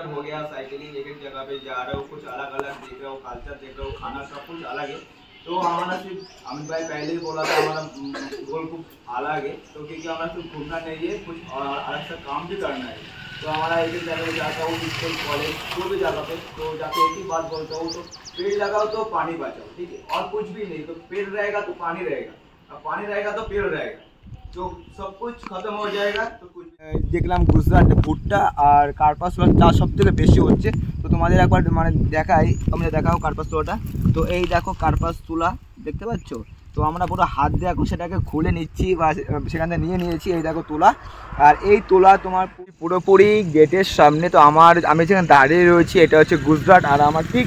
Kilometre हो गया cycling, एक एक जगह पे जा रहे हो, कुछ अलग अलग देख रहे हो, कल्चर देख रहे हो, खाना सब कुछ अलग है। तो हमारा सिर्फ अमित भाई पहले ही बोला था हमारा गोल कुछ अलग है, तो क्योंकि हमारा सिर्फ घूमना नहीं है, कुछ और अलग से काम भी करना है। तो हमारा एक एक जगह पे जाता हूँ, स्कूल कॉलेज जो भी जगह पे, तो जाके एक ही बात बोलता हूँ, तो पेड़ लगाओ तो पानी बचाओ, ठीक है, और कुछ भी नहीं। तो पेड़ रहेगा तो पानी रहेगा, और पानी रहेगा तो पेड़ रहेगा, तो सब कुछ खत्म हो जाएगा। तो कुछ দেখলাম গুজরাট ভুট্টা আর কার্পাসুলা চাষ সব থেকে বেশি হচ্ছে। তো তোমাদের একবার মানে দেখাই, তোমরা দেখাও কার্পাসুলাটা। তো এই দেখো কার্পাসুলা দেখতে পাচ্ছ। তো আমরা পুরো হাত দিয়ে এখন সেটাকে খুলে নিচ্ছি বা সেখান থেকে নিয়ে নিয়েছি। এই দেখো তোলা, আর এই তোলা তোমার পুরোপুরি গেটের সামনে। তো আমি যেখানে দাঁড়িয়ে রয়েছি এটা হচ্ছে গুজরাট, আর আমার ঠিক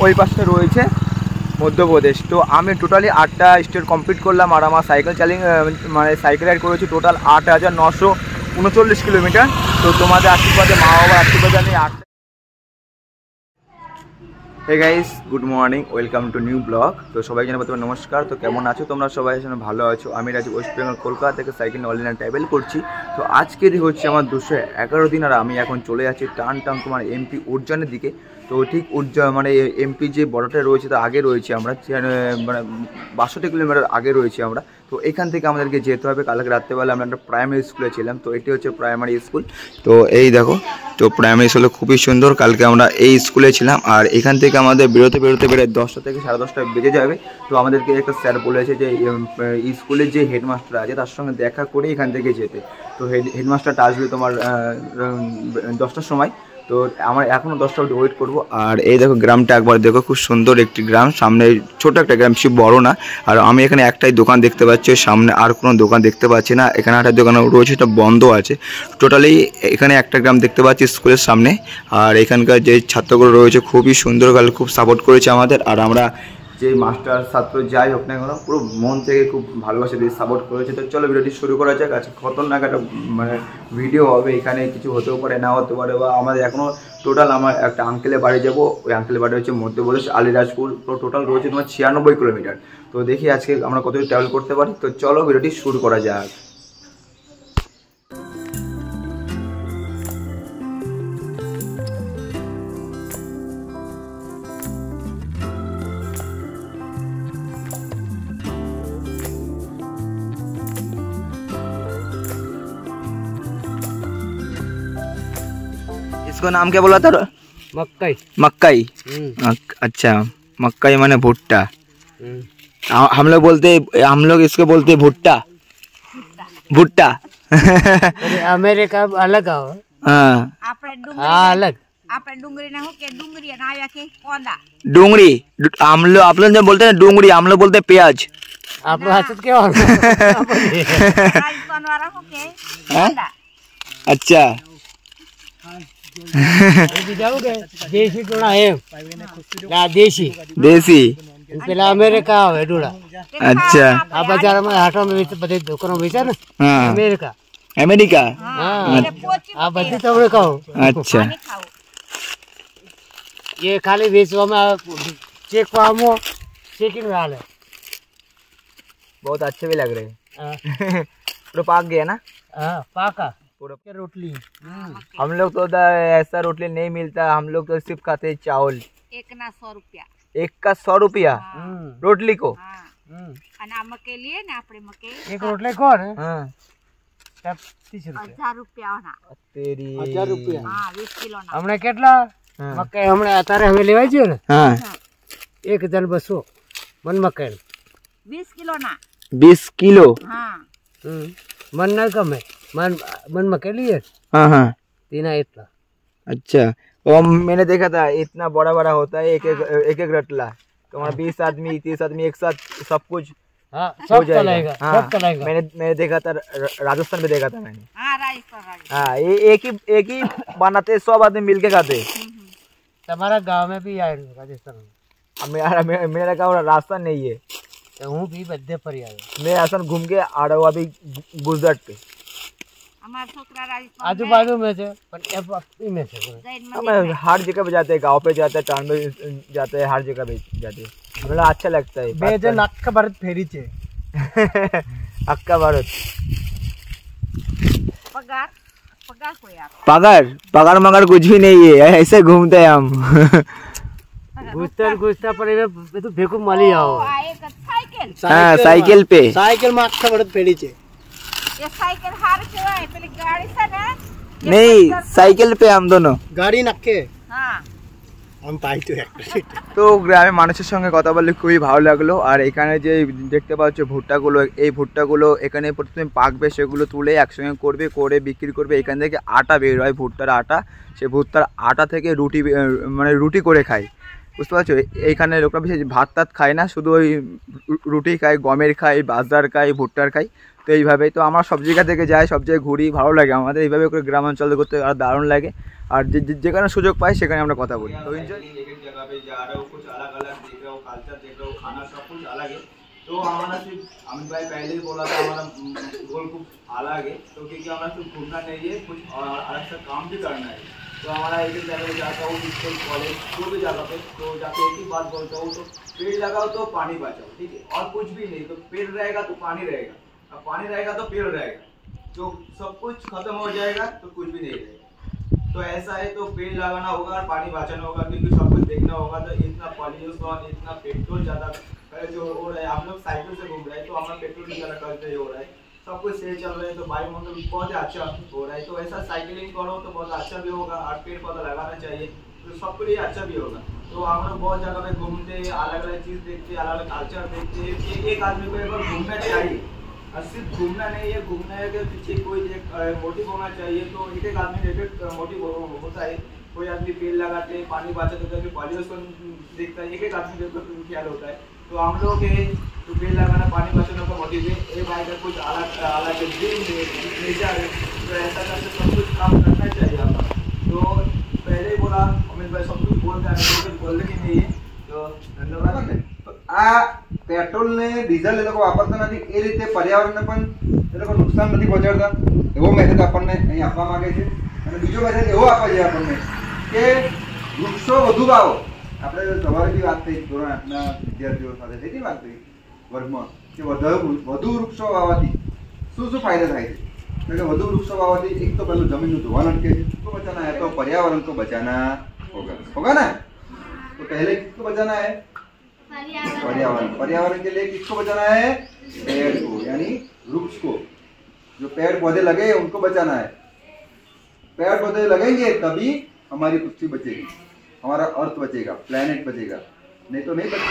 ওই পাশে রয়েছে মধ্যপ্রদেশ। তো আমি টোটালি 8টা স্টেট কমপ্লিট করলাম, আর আমার সাইকেল মানে সাইকেল রাইড করেছি টোটাল 8,939 কিলোমিটার। তো তোমাদের আশীর্বাদে, মা বাবার আশীর্বাদে আমি 8। Hey guys, good morning, welcome to new blog. তো সবাই জানাবো তোমার নমস্কার। তো কেমন আছো তোমরা সবাই? ভালো আছো? আমি রাজি ওয়েস্ট বেঙ্গল কলকাতা থেকে সাইকেল অনলাইনে ট্রাভেল করছি। তো আজকেরই হচ্ছে আমার 211 দিন, আর আমি এখন চলে যাচ্ছি টান তোমার এমপি উজ্জয়নের দিকে। তো ঠিক মানে এমপি যে বর্ডারটা রয়েছে তার আগে রয়েছে আমরা, মানে 62 কিলোমিটার আগে রয়েছি আমরা। তো এখান থেকে আমাদেরকে যেতে হবে। কালকে রাত্রেবেলা আমরা একটা প্রাইমারি স্কুলে ছিলাম, তো এটি হচ্ছে প্রাইমারি স্কুল। তো এই দেখো, তো প্রাইমারি স্কুলে খুবই সুন্দর। কালকে আমরা এই স্কুলে ছিলাম, আর এখান থেকে আমাদের বেরোতে 10টা থেকে 10:30 বেজে যাবে। তো আমাদেরকে একটা স্যার বলেছে যে স্কুলের যে হেডমাস্টার আছে তার সঙ্গে দেখা করে এখান থেকে যেতে। তো হেডমাস্টারটা আসবে তোমার 10টার সময়। তো আমরা এখনও 10টা অবধি ওয়েট করবো। আর এই দেখো গ্রামটা একবার দেখো, খুব সুন্দর একটি গ্রাম, সামনে ছোট একটা গ্রাম, বেশি বড় না। আর আমি এখানে একটাই দোকান দেখতে পাচ্ছি, সামনে আর কোনো দোকান দেখতে পাচ্ছি না। এখানে একটা দোকান রয়েছে, এটা বন্ধ আছে। টোটালি এখানে একটা গ্রাম দেখতে পাচ্ছি স্কুলের সামনে। আর এখানকার যে ছাত্রগুলো রয়েছে খুবই সুন্দর, খুব সাপোর্ট করেছে আমাদের। আর আমরা যে মাস্টার ছাত্র যাই হোক না কেন, পুরো মন থেকে খুব ভালোবাসা দিয়ে সাপোর্ট করেছে। তো চলো ভিডিওটি শুরু করা যাক। আজকে খতরনাক একটা মানে ভিডিও হবে, এখানে কিছু হতেও পারে, না হতে পারে, বা আমাদের এখনও টোটাল আমার একটা আঙ্কেলের বাড়ি যাবো। ওই আঙ্কেলের বাড়ি হচ্ছে মধ্যপ্রদেশ আলিরাজপুর। তো টোটাল রয়েছে তোমার 96 কিলোমিটার। তো দেখি আজকে আমরা কতটা ট্রাভেল করতে পারি। তো চলো ভিডিওটি শুরু করা যাক। इसको नाम क्या बोला था? मक्कई। मक्कई, अच्छा, मक्कई माने भुट्टा। हम लोग इसको बोलते भुट्टा। भुट्टा अमेरिका अलग आओ। हाँ अलग। डूंगरी ना हो के डूंगरी ना आया के कोंदा डूंगरी। आप लोग जब बोलते हैं डूंगरी, हम लोग बोलते हैं प्याज। आप लोग हंसत क्या हो? राजस्थान वाला हो के कोंदा। अच्छा जाओगे देसी टोड़ा है ना? देसी देसी पहला अमेरिका है टोड़ा। अच्छा, आप बाजार में हाटों में बते दुकान में बेचा ना? हाँ अमेरिका। अमेरिका, हाँ आप बते तब खाओ। अच्छा, ये खाली बेचवा में चेक पामो चेकिंग वाल है। बहुत अच्छे भी लग रहे हैं। पूरा पाक गया ना? हाँ पाका पूरा रोटली। हम लोग तो ऐसा रोटली नहीं मिलता, हम लोग तो सिर्फ खाते हैं चावल। एक ना 100 रुपया। एक का 100 रुपया रोटली को? अनाम के लिए ना अपने मके एक रोटली कौन है? हाँ 30 रुपया। 1000 रुपया ना तेरी 1000 रुपया। हाँ 20 किलो ना हमने કેટલા મકાઈ हमने अतारे हमें लेवाई जो ना? हाँ 1,200 मन मकाई 20 किलो ना 20 किलो। हाँ मन ना कम है, मन मकाई लिए। हाँ हाँ तीना इतना। अच्छा, वो मैंने देखा था इतना बड़ा बड़ा होता है, एक रटला। तुम्हारा 20 आदमी 30 आदमी एक साथ सब कुछ हाँ सब चलाएगा। हाँ, सब चलाएगा। मैंने देखा था, राजस्थान में देखा था मैंने। हाँ राजस्थान। हाँ एक ही बनाते, सब आदमी मिलके खाते। तुम्हारा गांव में भी आए राजस्थान में? मेरा गाँव राजस्थान नहीं है, तो हूँ भी बद्दे पर आए। मैं राजस्थान घूम के आ रहा हूँ अभी गुजरात पे। हमारे छोकरा राजस्थान आजू बाजू में से में से हम हर जगह पे जाते हैं, गाँव पे जाते हैं, टाउन में जाते हैं, हर जगह पे जाते हैं। मतलब अच्छा लगता है। बेजन अक्का भारत फेरी चे अक्का भारत पगार पगार को यार पगार पगार मगर कुछ भी नहीं है, ऐसे घूमते हैं हम। घुसता पर ये तो बेकूफ माली आओ। आएगा साइकिल हाँ साइकिल पे साइकिल में अच्छा बड़े पेड़ी छे। ये साइकिल हार के है पहले गाड़ी से ना नहीं সাইকেল पे हम दोनों গাড়ি নাকে हाँ আমি পাই তো একটা। তো গ্রামের মানুষের সঙ্গে কথা বললে খুবই ভালো লাগলো। আর এখানে যে দেখতে পাচ্ছ ভুট্টাগুলো, এই ভুট্টাগুলো এখানে প্রথমে পাকবে, সেগুলো তুলে একসঙ্গে করবে, করে বিক্রি করবে। এখান থেকে আটা বের হয়, ভুট্টার আটা। সে ভুট্টার আটা থেকে রুটি মানে রুটি করে খায়, বুঝতে পারছো। এইখানে লোকরা বেশি ভাত টাত খায় না, শুধু ওই রুটি খায়, গমের খায়, বাজরার খায়, ভুট্টার খায়। তো এইভাবেই তো আমরা সব জায়গা থেকে যাই, সব জায়গায় ঘুরি, ভালো লাগে আমাদের এইভাবে করে গ্রামাঞ্চলে করতে আর দারুণ লাগে। আর যেখানে সুযোগ পাই সেখানে আমরা কথা বলি। तो जगह पे जा रहे हो, कुछ अलग अलग देख रहे हो, कल्चर देख रहे हो, खाना सब कुछ अलग है। तो हमारा सिर्फ अमित भाई पहले ही बोला था हमारा गोल कुछ अलग है, तो क्योंकि हमारा सिर्फ घूमना नहीं है, कुछ और अलग सा काम भी करना है। तो हमारा एक जगह पे जाता हूँ, स्कूल कॉलेज जो भी जगह पे, तो जाके एक ही बात बोलता हूँ, तो पेड़ लगाओ तो पानी बचाओ, ठीक है, और कुछ भी नहीं। तो पेड़ रहेगा तो पानी रहेगा, और पानी रहेगा तो पेड़ रहेगा, तो सब कुछ खत्म हो जाएगा तो कुछ भी नहीं रहेगा। तो ऐसा है, तो पेड़ लगाना होगा और पानी बचाना होगा, क्योंकि सब कुछ देखना होगा। तो इतना पॉल्यूशन, इतना पेट्रोल ज़्यादा जो हो रहा है, आप लोग साइकिल से घूम रहे हैं तो हमारा पेट्रोल भी ज़्यादा खर्च हो रहा है, सब कुछ सही चल रहा है, तो वायुमंडल बहुत अच्छा हो रहा है। तो ऐसा साइकिलिंग करो तो बहुत अच्छा भी होगा, और पेड़ पौधा लगाना चाहिए, तो सबके लिए अच्छा भी होगा। तो हम लोग बहुत जगह पे घूमते, अलग अलग चीज़ देखते, अलग अलग कल्चर देखते। एक आदमी को एक बार घूमना चाहिए, और सिर्फ घूमना नहीं है, घूमने के पीछे कोई एक मोटिव होना चाहिए। तो एक आदमी एक मोटिव होता है, कोई आदमी पेड़ लगाते, पानी बचाते, तो पॉल्यूशन देखता है, एक आदमी का ख्याल होता है। तो हम लोग के तो पेड़ लगाना, पानी बचाने का मोटिव है, एक भाई का कुछ अलग अलग ड्रीम नेचर है। तो ऐसा करके सब कुछ काम करना चाहिए हमारा। तो पहले ही बोला अमित भाई, सब कुछ बोलते हैं, कुछ बोलने की नहीं है। तो धन्यवाद। આ પેટ્રોલ ને ડીઝલ એ લોકો વાપરતા નથી, એ રીતે પર્યાવરણને પણ એ લોકો નુકસાન નથી પહોંચાડતા, એવો મેસેજ આપણને અહીં આપવા માંગે છે। અને બીજો મેસેજ એવો આપવા છે આપણને કે વૃક્ષો વધુ વાવો। આપણે સવારે બી વાત થઈ, ધોરણ 8ના વિદ્યાર્થીઓ સાથે થઈ વાત કરી વર્ગમાં, કે વધુ વૃક્ષો વાવવાથી શું શું ફાયદા થાય છે। એટલે વધુ વૃક્ષો વાવવાથી એક તો પહેલું જમીનનું ધોવાણ અટકે છે, किसको बचाना है, तो पर्यावरण को बचाना होगा ना। तो पहले किसको बचाना है, पर्यावरण। पर्यावरण के लिए किसको बचाना है, पेड़ को, यानी वृक्ष को। जो पेड़ पौधे लगे उनको बचाना है। पेड़ पौधे लगेंगे तभी हमारी पृथ्वी बचेगी, हमारा अर्थ बचेगा, प्लेनेट बचेगा, नहीं तो नहीं बच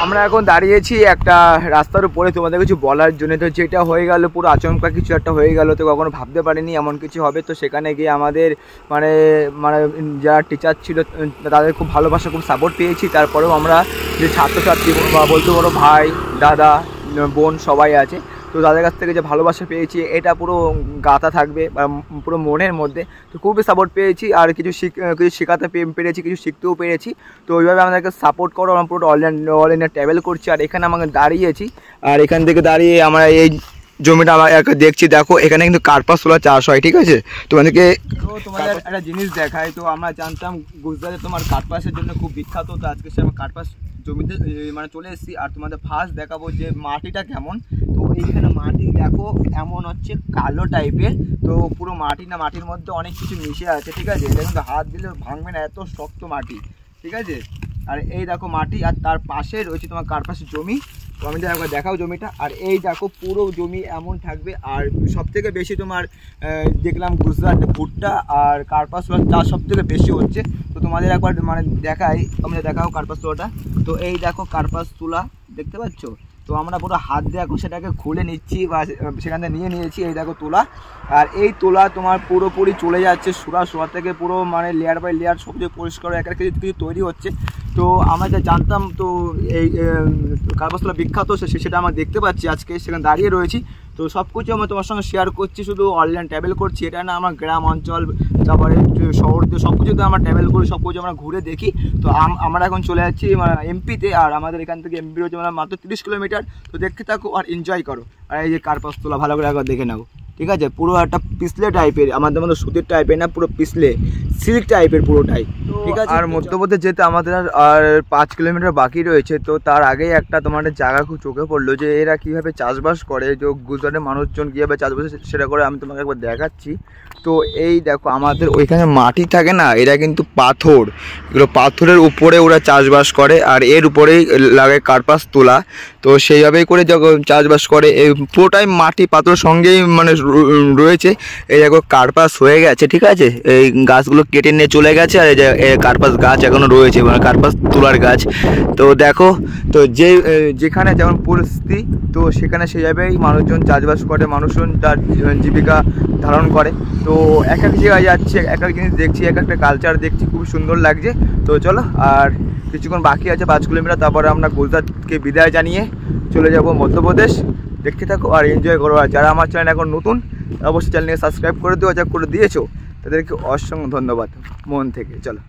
আমরা এখন দাঁড়িয়েছি একটা রাস্তার উপরে তোমাদের কিছু বলার জন্য। তো যেটা হয়ে গেল, পুরো আচমকা কিছু একটা হয়ে গেল, তো কখনো ভাবতে পারিনি এমন কিছু হবে। তো সেখানে গিয়ে আমাদের মানে মানে যারা টিচার ছিল তাদের খুব ভালোবাসা, খুব সাপোর্ট পেয়েছি। তারপরেও আমরা যে ছাত্রছাত্রী বা বলতে পারো ভাই, দাদা, বোন সবাই আছে, তো তাদের কাছ থেকে যে ভালোবাসা পেয়েছি এটা পুরো গাঁথা থাকবে বা পুরো মনের মধ্যে। তো খুবই সাপোর্ট পেয়েছি, আর কিছু শেখাতে পেরেছি, কিছু শিখতেও পেরেছি। তো ওইভাবে আমাদেরকে সাপোর্ট করো। আমরা পুরো অল ইন্ডিয়া ট্রাভেল করছি, আর এখানে আমাকে দাঁড়িয়েছি, আর এখান থেকে দাঁড়িয়ে আমরা এই জমিটা আমরা দেখছি। দেখো এখানে কিন্তু কার্পাস তুলা চাষ হয়, ঠিক আছে। তোমাদেরকে তোমাদের একটা জিনিস দেখায়। তো আমরা জানতাম গুজরাটে তোমার কার্পাসের জন্য খুব বিখ্যাত। তো আজকে সে আমার কার্পাস জমিতে মানে চলে এসেছি, আর তোমাদের ফার্স্ট দেখাবো যে মাটিটা কেমন। তো এইখানে মাটি দেখো এমন হচ্ছে কালো টাইপের, তো পুরো মাটি না, মাটির মধ্যে অনেক কিছু মিশে আছে, ঠিক আছে। এটা কিন্তু হাত দিলে ভাঙবে না, এত শক্ত মাটি, ঠিক আছে। আর এই দেখো মাটি, আর তার পাশে রয়েছে তোমার কার্পাসের জমি। তো আমি একবার দেখাও জমিটা, আর এই দেখো পুরো জমি এমন থাকবে। আর সব থেকে বেশি তোমার দেখলাম গুজরাটে ভুট্টা আর কার্পাস তুলা চাষ সব থেকে বেশি হচ্ছে। তো তোমাদের একবার মানে দেখাই, তোমরা দেখাও কার্পাস তুলাটা। তো এই দেখো কার্পাস তুলা দেখতে পাচ্ছ। তো আমরা পুরো হাত দিয়ে এখন সেটাকে খুলে নিচ্ছি বা সেখান থেকে নিয়ে নিয়েছি। এই দেখো তোলা, আর এই তোলা তোমার পুরোপুরি চলে যাচ্ছে সুরা থেকে, পুরো মানে লেয়ার বাই লেয়ার সব কিছু পরিষ্কার এক কিছু কিছু তৈরি হচ্ছে। তো আমরা যা জানতাম, তো এই কার্পাস তুলা বিখ্যাত, সেটা আমরা দেখতে পাচ্ছি আজকে, সেখানে দাঁড়িয়ে রয়েছি। তো সব কিছু আমরা তোমার সঙ্গে শেয়ার করছি, শুধু অনলাইন ট্রাভেল করছি এটা না, আমার গ্রাম অঞ্চল, তারপরে শহর দিয়ে সব কিছুতে আমরা ট্রাভেল করি, সব কিছু আমরা ঘুরে দেখি। তো আমরা এখন চলে যাচ্ছি এমপিতে, আর আমাদের এখান থেকে এমপি রয়েছে মাত্র 30 কিলোমিটার। তো দেখতে থাকো আর এনজয় করো। আর এই যে কার্পাস তোলা ভালো করে একবার দেখে নাও, ঠিক আছে, পুরো একটা পিছলে টাইপের, আমাদের মতো সুতির টাইপের না, পুরো পিছলে সিল্ক টাইপের পুরোটাই, ঠিক আছে। আর মধ্যপ্রদেশ যেতে আমাদের আর 5 কিলোমিটার বাকি রয়েছে। তো তার আগেই একটা তোমাদের জায়গা খুব চোখে পড়লো যে এরা কীভাবে চাষবাস করে, যে গুজরাটের মানুষজন কীভাবে চাষবাস সেটা করে আমি তোমাকে একবার দেখাচ্ছি। তো এই দেখো আমাদের ওইখানে মাটি থাকে না, এরা কিন্তু পাথর, এগুলো পাথরের উপরে ওরা চাষবাস করে, আর এর উপরেই লাগে কার্পাস তোলা। তো সেইভাবেই করে যখন চাষবাস করে, এই পুরোটাই মাটি পাথরের সঙ্গেই মানে রয়েছে। এই দেখো কার্পাস হয়ে গেছে, ঠিক আছে, এই গাছগুলো কেটে নিয়ে চলে গেছে, আর এই যে কার্পাস গাছ এখনও রয়েছে, মানে কার্পাস তোলার গাছ। তো দেখো, তো যেখানে যেমন পরিস্থিতি, তো সেখানে সেইভাবেই মানুষজন চাষবাস করে, মানুষজন তার জীবিকা ধারণ করে। তো এক এক জায়গায় যাচ্ছে, এক এক জিনিস দেখছি, এক একটা কালচার দেখছি, খুব সুন্দর লাগছে। তো চলো, আর কিছুক্ষণ বাকি আছে 5 কিলোমিটার, তারপরে আমরা গুজরাটকে বিদায় জানিয়ে চলে যাব মধ্যপ্রদেশ। দেখতে থাকো আর এনজয় করো। আর যারা আমার চ্যানেল এখন নতুন, অবশ্যই চ্যানেলকে সাবস্ক্রাইব করে দিও, যা করে দিয়েছো তাদেরকে অসংখ্য ধন্যবাদ মন থেকে। চলো,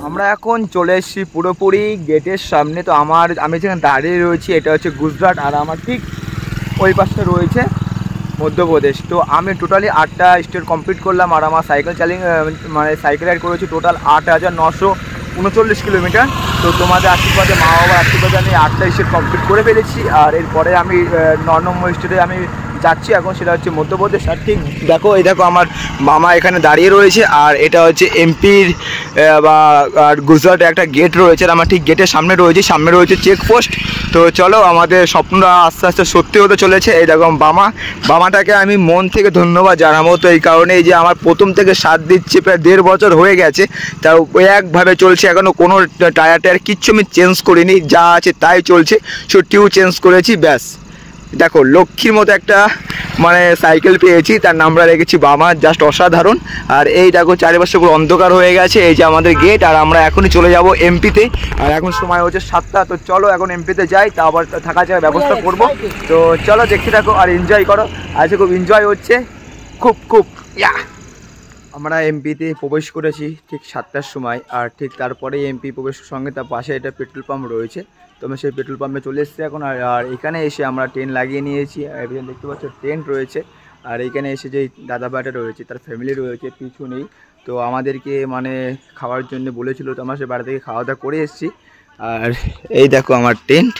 আমরা এখন চলে এসেছি পুরোপুরি গেটের সামনে। তো আমি যেখানে দাঁড়িয়ে রয়েছি এটা হচ্ছে গুজরাট, আর আমার ঠিক ওই পাশে রয়েছে মধ্যপ্রদেশ। তো আমি টোটালি 8টা স্টেট কমপ্লিট করলাম, আর আমার সাইকেল মানে সাইকেল রাইড করেছি টোটাল 8,939 কিলোমিটার। তো তোমাদের আশীর্বাদে, মা বাবার আশীর্বাদে আমি 8টা স্টেট কমপ্লিট করে ফেলেছি। আর এরপরে আমি 9 নম্বর স্টেটে আমি যাচ্ছি এখন, সেটা হচ্ছে মধ্যপ্রদেশ। আর ঠিক দেখো, এই দেখো আমার মামা এখানে দাঁড়িয়ে রয়েছে, আর এটা হচ্ছে এমপির বা গুজরাটে একটা গেট রয়েছে, আর আমার ঠিক গেটের সামনে রয়েছে চেকপোস্ট। তো চলো, আমাদের স্বপ্নটা আস্তে আস্তে সত্যি হতে চলেছে। এই দেখো বামাটাকে আমি মন থেকে ধন্যবাদ জানাবো। তো এই কারণে এই যে আমার প্রথম থেকে সাথ দিচ্ছে, প্রায় 1.5 বছর হয়ে গেছে, তাও একভাবে চলছে, এখনও কোনো টায়ার কিচ্ছু আমি চেঞ্জ করিনি, যা আছে তাই চলছে, টিউ চেঞ্জ করেছি, ব্যাস। দেখো লক্ষ্মীর মতো একটা মানে সাইকেল পেয়েছি, তার নামটা রেখেছি বামা, জাস্ট অসাধারণ। আর এই দেখো চারিপাশে পুরো অন্ধকার হয়ে গেছে, এই যে আমাদের গেট, আর আমরা এখনই চলে যাব এমপিতে। আর এখন সময় হচ্ছে 7টা। তো চলো এখন এমপিতে যাই, তারপর থাকা জায়গার ব্যবস্থা করব। তো চলো দেখতে থাকো আর এনজয় করো। আজকে খুব এনজয় হচ্ছে, খুব ইয়া। আমরা এমপিতে প্রবেশ করেছি ঠিক 7টার সময়, আর ঠিক তারপরেই এমপি প্রবেশের সঙ্গে তার পাশে একটা পেট্রোল পাম্প রয়েছে। তো আমি সেই পেট্রোল পাম্পে চলে এসেছি এখন। আর এখানে এসে আমরা টেন্ট লাগিয়ে নিয়েছি, এখানে দেখতে পাচ্ছ টেন্ট রয়েছে। আর এখানে এসে যে দাদা ভাইটা রয়েছে তার ফ্যামিলি রয়েছে পিছু নেই। তো আমাদেরকে মানে খাওয়ার জন্য বলেছিল, তো আমরা সে বাড়ি থেকে খাওয়া দাওয়া করে এসেছি। আর এই দেখো আমার টেন্ট,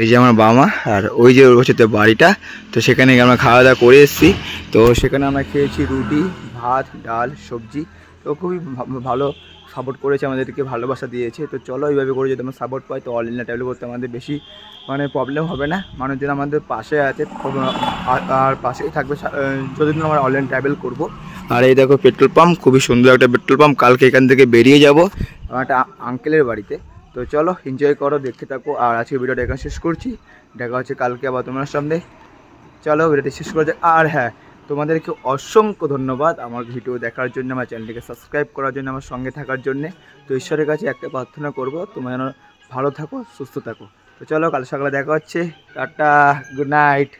এই যে আমার বাবা, আর ওই যে হচ্ছে তো বাড়িটা। তো সেখানে আমরা খাওয়া দাওয়া করে এসেছি। তো সেখানে আমরা খেয়েছি রুটি, ভাত, ডাল, সবজি। তো খুবই ভালো সাপোর্ট করেছে, আমাদেরকে ভালোবাসা দিয়েছে। তো চলো এইভাবে করে যদি আমরা সাপোর্ট পাই, তো অল ইন্ডিয়া ট্রাভেল করতে আমাদের বেশি মানে প্রবলেম হবে না। মানুষজন আমাদের পাশে আছে, আর পাশেই থাকবে যতদিন আমরা অল ইন্ডিয়া ট্রাভেল করবো। আর এই দেখো পেট্রোল পাম্প, খুবই সুন্দর একটা পেট্রোল পাম্প। কালকে এখান থেকে বেরিয়ে যাব আমার একটা আঙ্কেলের বাড়িতে। তো চলো এনজয় করো, দেখতে থাকো। আর আজকে ভিডিওটা এখানে শেষ করছি, দেখা হচ্ছে কালকে আবার তোমার সামনে। চলো ভিডিওটা শেষ করা যায়। আর হ্যাঁ, তোমাদেরকে অসংখ্য ধন্যবাদ আমার ভিডিও দেখার জন্য, আমার চ্যানেলটিকে সাবস্ক্রাইব করার জন্য, আমার সঙ্গে থাকার জন্যে। তো ঈশ্বরের কাছে একটা প্রার্থনা করবো, তোমরা যেন ভালো থাকো, সুস্থ থাকো। তো চলো কাল সকালে দেখা হচ্ছে, টাটা, গুড নাইট।